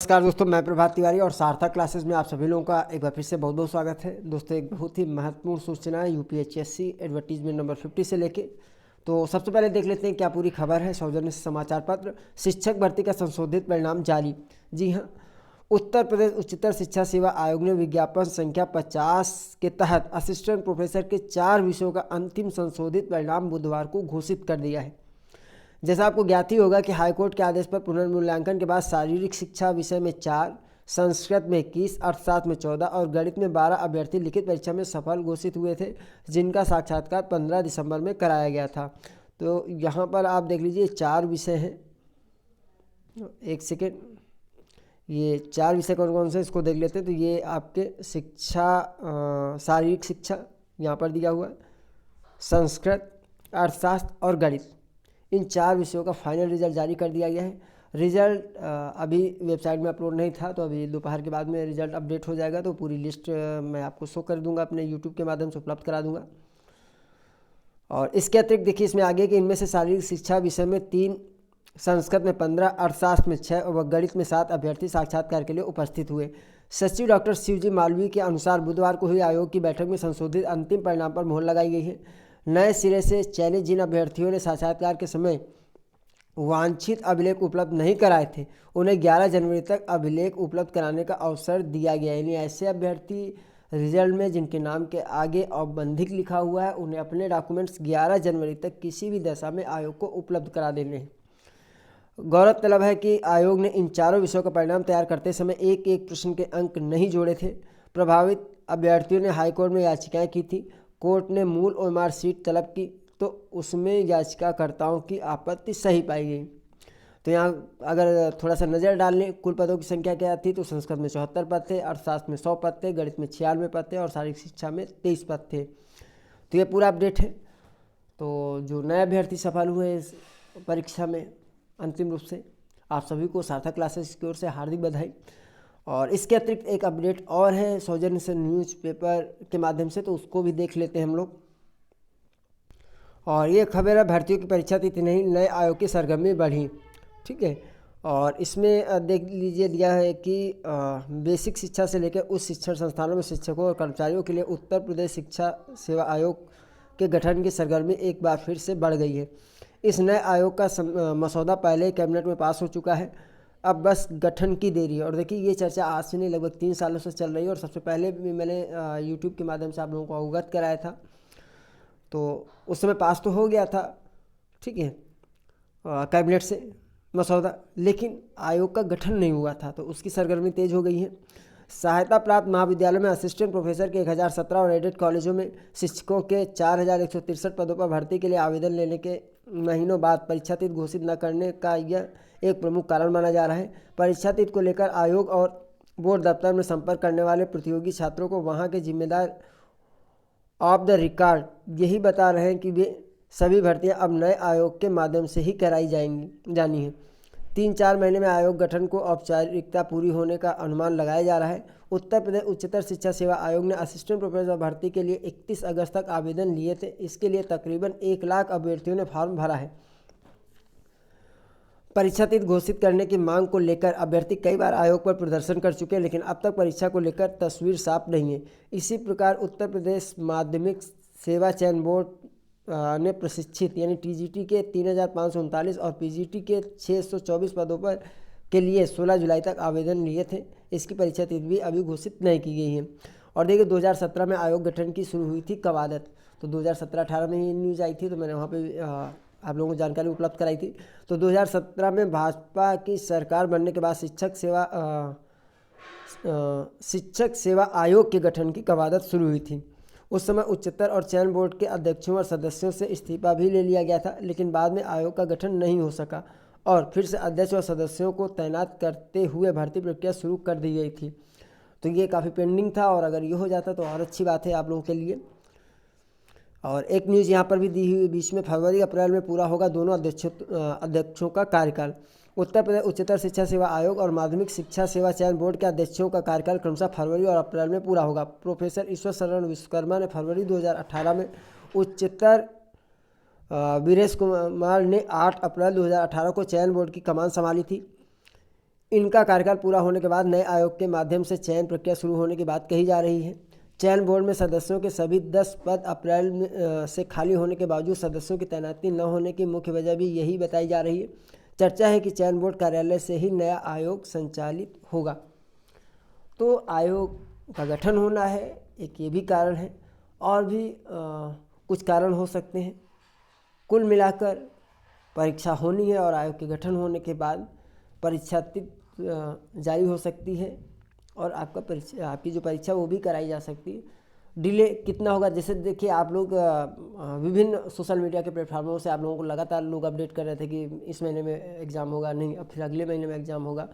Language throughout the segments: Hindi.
नमस्कार दोस्तों, मैं प्रभात तिवारी और सार्थक क्लासेस में आप सभी लोगों का एक बार फिर से बहुत बहुत स्वागत है। दोस्तों, एक बहुत ही महत्वपूर्ण सूचना है यूपीएचएससी एडवर्टीजमेंट नंबर 50 से लेके। तो सबसे पहले देख लेते हैं क्या पूरी खबर है। सौजन्य समाचार पत्र, शिक्षक भर्ती का संशोधित परिणाम जारी। जी हाँ, उत्तर प्रदेश उच्चतर शिक्षा सेवा आयोग ने विज्ञापन संख्या 50 के तहत असिस्टेंट प्रोफेसर के 4 विषयों का अंतिम संशोधित परिणाम बुधवार को घोषित कर दिया है। जैसा आपको ज्ञात ही होगा कि हाईकोर्ट के आदेश पर पुनर्मूल्यांकन के बाद शारीरिक शिक्षा विषय में 4, संस्कृत में 21, अर्थशास्त्र में 14 और गणित में 12 अभ्यर्थी लिखित परीक्षा में सफल घोषित हुए थे, जिनका साक्षात्कार 15 दिसंबर में कराया गया था। तो यहाँ पर आप देख लीजिए 4 विषय हैं। एक सेकेंड, ये 4 विषय कौन कौन से इसको देख लेते हैं। तो ये आपके शिक्षा, शारीरिक शिक्षा यहाँ पर दिया हुआ है, संस्कृत, अर्थशास्त्र और गणित, इन 4 विषयों का फाइनल रिजल्ट जारी कर दिया गया है। रिजल्ट अभी वेबसाइट में अपलोड नहीं था, तो अभी दोपहर के बाद में रिजल्ट अपडेट हो जाएगा, तो पूरी लिस्ट मैं आपको शो कर दूंगा, अपने यूट्यूब के माध्यम से उपलब्ध करा दूंगा। और इसके अतिरिक्त देखिए इसमें आगे कि इनमें से शारीरिक शिक्षा विषय में 3, संस्कृत में 15, अर्थशास्त्र में 6 और गणित में 7 अभ्यर्थी साक्षात्कार के लिए उपस्थित हुए। सचिव डॉक्टर शिवजी मालवीय के अनुसार बुधवार को हुई आयोग की बैठक में संशोधित अंतिम परिणाम पर मोहर लगाई गई है। नए सिरे से चयनित जिन अभ्यर्थियों ने साक्षात्कार के समय वांछित अभिलेख उपलब्ध नहीं कराए थे, उन्हें 11 जनवरी तक अभिलेख उपलब्ध कराने का अवसर दिया गया। यानी ऐसे अभ्यर्थी रिजल्ट में जिनके नाम के आगे औपबंधिक लिखा हुआ है, उन्हें अपने डॉक्यूमेंट्स 11 जनवरी तक किसी भी दशा में आयोग को उपलब्ध करा देने हैं। गौरतलब है कि आयोग ने इन 4 विषयों का परिणाम तैयार करते समय एक एक प्रश्न के अंक नहीं जोड़े थे। प्रभावित अभ्यर्थियों ने हाईकोर्ट में याचिकाएं की थी। कोर्ट ने मूल ओएमआर शीट तलब की, तो उसमें याचिकाकर्ताओं की आपत्ति सही पाई गई। तो यहाँ अगर थोड़ा सा नज़र डाल लें, कुल पदों की संख्या क्या थी, तो संस्कृत में 74 पद थे, अर्थशास्त्र में 100 पद थे, गणित में 96 पद थे और शारीरिक शिक्षा में 23 पद थे। तो ये पूरा अपडेट है। तो जो नए अभ्यर्थी सफल हुए इस परीक्षा में अंतिम रूप से, आप सभी को सार्थक क्लासेस की ओर से हार्दिक बधाई। और इसके अतिरिक्त एक अपडेट और है सौजन्य से न्यूज़पेपर के माध्यम से, तो उसको भी देख लेते हैं हम लोग। और ये खबर है भर्तियों की परीक्षा तिथि नहीं, नए आयोग की सरगर्मी बढ़ी। ठीक है, और इसमें देख लीजिए दिया है कि बेसिक शिक्षा से लेकर उच्च शिक्षण संस्थानों में शिक्षकों और कर्मचारियों के लिए उत्तर प्रदेश शिक्षा सेवा आयोग के गठन की सरगर्मी एक बार फिर से बढ़ गई है। इस नए आयोग का मसौदा पहले कैबिनेट में पास हो चुका है, अब बस गठन की देरी है। और देखिए ये चर्चा आज से नहीं, लगभग 3 सालों से चल रही है। और सबसे पहले भी मैंने यूट्यूब के माध्यम से आप लोगों को अवगत कराया था, तो उस समय पास तो हो गया था, ठीक है, कैबिनेट से मसौदा, लेकिन आयोग का गठन नहीं हुआ था, तो उसकी सरगर्मी तेज हो गई है। सहायता प्राप्त महाविद्यालयों में असिस्टेंट प्रोफेसर के 1017 और एडेड कॉलेजों में शिक्षकों के 4163 पदों पर भर्ती के लिए आवेदन लेने के महीनों बाद परीक्षा तिथि घोषित न करने का यह एक प्रमुख कारण माना जा रहा है। परीक्षा तिथि को लेकर आयोग और बोर्ड दफ्तर में संपर्क करने वाले प्रतियोगी छात्रों को वहां के जिम्मेदार ऑफ द रिकॉर्ड यही बता रहे हैं कि वे सभी भर्तियां अब नए आयोग के माध्यम से ही कराई जानी है। 3-4 महीने में आयोग गठन को औपचारिकता पूरी होने का अनुमान लगाया जा रहा है। उत्तर प्रदेश उच्चतर शिक्षा सेवा आयोग ने असिस्टेंट प्रोफेसर भर्ती के लिए 31 अगस्त तक आवेदन लिए थे। इसके लिए तकरीबन 1 लाख अभ्यर्थियों ने फॉर्म भरा है। परीक्षा तिथि घोषित करने की मांग को लेकर अभ्यर्थी कई बार आयोग पर प्रदर्शन कर चुके हैं, लेकिन अब तक परीक्षा को लेकर तस्वीर साफ नहीं है। इसी प्रकार उत्तर प्रदेश माध्यमिक सेवा चयन बोर्ड ने प्रशिक्षित यानी टीजीटी के 3539 और पीजीटी के 624 पदों पर के लिए 16 जुलाई तक आवेदन लिए थे। इसकी परीक्षा तिथि भी अभी घोषित नहीं की गई है। और देखिए 2017 में आयोग गठन की शुरू हुई थी कवायद, तो 2017-18 में ये न्यूज़ आई थी, तो मैंने वहाँ पे आप लोगों को जानकारी उपलब्ध कराई थी। तो 2017 में भाजपा की सरकार बनने के बाद शिक्षक सेवा आयोग के गठन की कवायद शुरू हुई थी। उस समय उच्चतर और चयन बोर्ड के अध्यक्षों और सदस्यों से इस्तीफा भी ले लिया गया था, लेकिन बाद में आयोग का गठन नहीं हो सका और फिर से अध्यक्ष और सदस्यों को तैनात करते हुए भर्ती प्रक्रिया शुरू कर दी गई थी। तो ये काफ़ी पेंडिंग था, और अगर ये हो जाता तो और अच्छी बात है आप लोगों के लिए। और एक न्यूज़ यहाँ पर भी दी हुई बीच में, फरवरी अप्रैल में पूरा होगा दोनों अध्यक्षों का कार्यकाल। उत्तर प्रदेश उच्चतर शिक्षा सेवा आयोग और माध्यमिक शिक्षा सेवा चयन बोर्ड के अध्यक्षों का कार्यकाल क्रमशः फरवरी और अप्रैल में पूरा होगा। प्रोफेसर ईश्वर शरण विश्वकर्मा ने फरवरी 2018 में, उच्चतर वीरेश कुमार ने 8 अप्रैल 2018 को चयन बोर्ड की कमान संभाली थी। इनका कार्यकाल पूरा होने के बाद नए आयोग के माध्यम से चयन प्रक्रिया शुरू होने की बात कही जा रही है। चयन बोर्ड में सदस्यों के सभी 10 पद अप्रैल से खाली होने के बावजूद सदस्यों की तैनाती न होने की मुख्य वजह भी यही बताई जा रही है। चर्चा है कि चयन बोर्ड कार्यालय से ही नया आयोग संचालित होगा। तो आयोग का गठन होना है, एक ये भी कारण है, और भी कुछ कारण हो सकते हैं। कुल मिलाकर परीक्षा होनी है और आयोग के गठन होने के बाद परीक्षा जारी हो सकती है और आपकी जो परीक्षा वो भी कराई जा सकती है। डिले कितना होगा, जैसे देखिए आप लोग विभिन्न सोशल मीडिया के प्लेटफार्मों से आप लोगों को लगातार लोग अपडेट कर रहे थे कि इस महीने में एग्ज़ाम होगा, नहीं अब फिर अगले महीने में एग्ज़ाम होगा,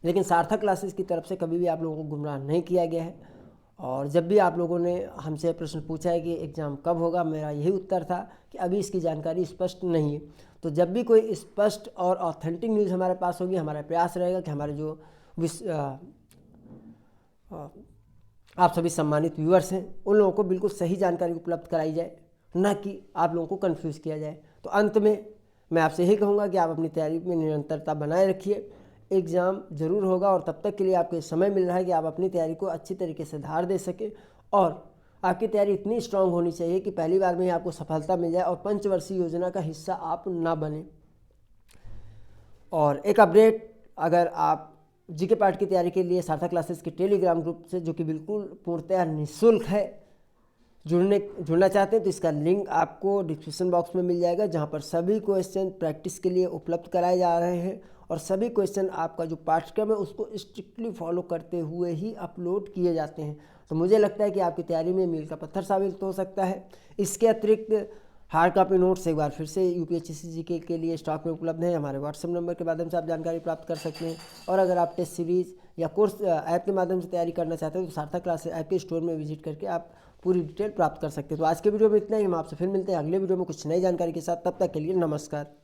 लेकिन सार्थक क्लासेस की तरफ से कभी भी आप लोगों को गुमराह नहीं किया गया है। और जब भी आप लोगों ने हमसे प्रश्न पूछा है कि एग्ज़ाम कब होगा, मेरा यही उत्तर था कि अभी इसकी जानकारी स्पष्ट नहीं है। तो जब भी कोई स्पष्ट और ऑथेंटिक न्यूज़ हमारे पास होगी, हमारा प्रयास रहेगा कि हमारे जो आप सभी सम्मानित व्यूअर्स हैं उन लोगों को बिल्कुल सही जानकारी उपलब्ध कराई जाए, न कि आप लोगों को कंफ्यूज किया जाए। तो अंत में मैं आपसे यही कहूँगा कि आप अपनी तैयारी में निरंतरता बनाए रखिए। एग्ज़ाम ज़रूर होगा और तब तक के लिए आपको समय मिल रहा है कि आप अपनी तैयारी को अच्छी तरीके से धार दे सकें और आपकी तैयारी इतनी स्ट्रांग होनी चाहिए कि पहली बार में ही आपको सफलता मिल जाए और पंचवर्षीय योजना का हिस्सा आप ना बने। और एक अपडेट, अगर आप जीके पार्ट की तैयारी के लिए सार्थक क्लासेस के टेलीग्राम ग्रुप से, जो कि बिल्कुल पूर्णतः निःशुल्क है, जुड़ना चाहते हैं तो इसका लिंक आपको डिस्क्रिप्शन बॉक्स में मिल जाएगा, जहां पर सभी क्वेश्चन प्रैक्टिस के लिए उपलब्ध कराए जा रहे हैं और सभी क्वेश्चन आपका जो पाठ्यक्रम है उसको स्ट्रिक्टली फॉलो करते हुए ही अपलोड किए जाते हैं। तो मुझे लगता है कि आपकी तैयारी में मील का पत्थर साबित हो सकता है। इसके अतिरिक्त हार्ड कॉपी नोट्स एक बार फिर से यूपीएससी जीके के लिए स्टॉक में उपलब्ध है। हमारे व्हाट्सएप नंबर के माध्यम से आप जानकारी प्राप्त कर सकते हैं। और अगर आप टेस्ट सीरीज़ या कोर्स ऐप के माध्यम से तैयारी करना चाहते हैं तो सार्थक क्लासेस ऐप के स्टोर में विजिट करके आप पूरी डिटेल प्राप्त कर सकते हैं। तो आज के वीडियो में इतना ही, हम आपसे फिर मिलते हैं अगले वीडियो में कुछ नई जानकारी के साथ। तब तक के लिए नमस्कार।